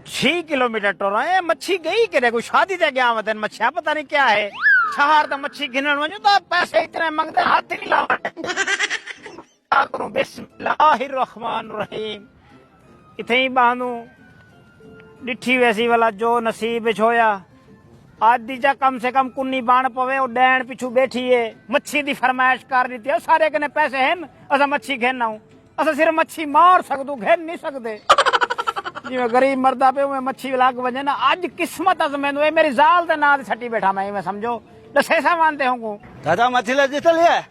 6 kilometre टोरा है मच्छी गई कि कोई शादी ते गया वतन मच्छिया पता नहीं क्या है शहर तो मच्छी गिनन वञो तो पैसे इतने मंगते हाथ ही नहीं लावण बिस्मिल्लाहिर्रहमानिर्रहीम इथे ही बांधू डिठी वैसी वाला जो नसीब विच होया आज दी जा कम से कम कुन्नी बाण पवे और डैन पिछू बैठी है मच्छी दी फरमाइश कर दी है सारे कने पैसे हैं असा मच्छी घेना हूं असा सिर्फ मच्छी मार सकदू घेन नहीं सकदे जिवें गरीब मरदा पे मैं मच्छी लग वजे ना आज किस्मत अस मैनू ए मेरी जाल दे नाल छटी बैठा मैं समझो दसे सा मानते होंगू दादा मछली जित लिया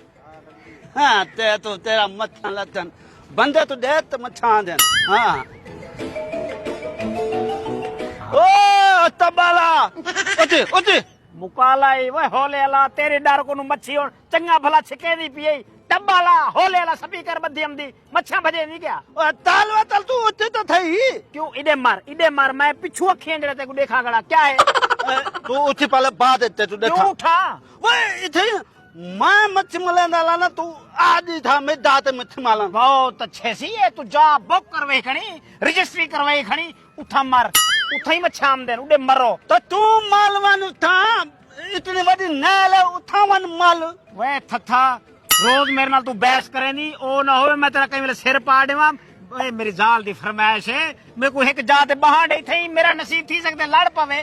हाँ ते तो तेरा मच्छा लचन बंदे तो दे तो मच्छा दे हाँ ओ तबाला उठी उठी मुकालाई वे होले अला तेरे डर को मच्छी और चंगा भला छिके दी पिए टब्बाला होले अला स्पीकर बद्धियम दी मच्छा भजे नहीं क्या ओ तालवा तल तू उठी तो थई क्यों इडे मार मैं पिछू अखियां जड़े ते को देखा गड़ा क्या है तू उठी पहले बाद ते तू देखा क्यों उठा वे इथे मैं मच्छी मलेंदा लाना तू आदि था मैं दाते मच्छी माला बहुत अच्छे सी है तू जा बुक करवे खणी रजिस्ट्री करवाई खणी उठा मार उठा ही मच्छा आमदन उडे मरो तो तू मालवान उठा इतनी बड़ी नाल उठावन माल वे थथा रोज मेरे नाल तू बहस करेंदी ओ ना होवे मैं तेरा कई वेले सिर पाड़ देवां ओए मेरी जाल दी फरमाइश है मैं को एक जात बहां दे थई मेरा नसीब थी सकदे लड़ पवे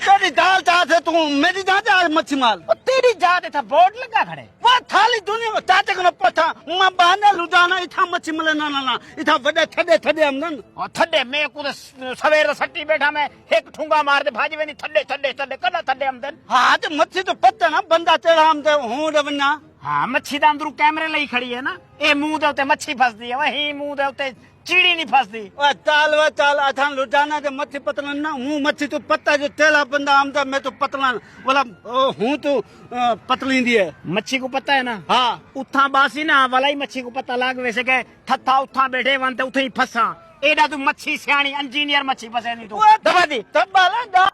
तेरी दाल चाहत है तू मेरी जात आज मच्छी माल ओ तेरी जात था बोर्ड लगा खड़े वो थाली दुनिया में ताते को पथा मैं बहाना लुटाना इथा मच्छी मले ना ना ना इथा वडे थडे थडे हमन और थड्डे मैं को सवेर सट्टी बैठा मैं एक ठुंगा मार दे भाजी वेनी थड्डे थड्डे थड्डे कदा थड्डे हमदन हाँ तो मच्छी तो पता ना बंदा तेरा हम ते हूं रवना हाँ मच्छी दा अंदरू कैमरे लई खड़ी है ना ए मुंह दे उते मच्छी फसदी है वही मुंह दे उते चीड़ी नहीं फसदी ओ चाल व चाल अथा लुटाना ते मच्छी पतला ना हूं मच्छी तो पता जो तेरा बंदा हम मैं तो पतला वाला हूं तो पतली दी है मच्छी को पता है ना हाँ उठा बासी ना वाला ही मच्छी को पता लाग वैसे के थथा उठा बैठे वन ते उठे ही फसा एडा तू मच्छी सियाणी इंजीनियर मच्छी फसे नहीं तू दबा दी तब बाला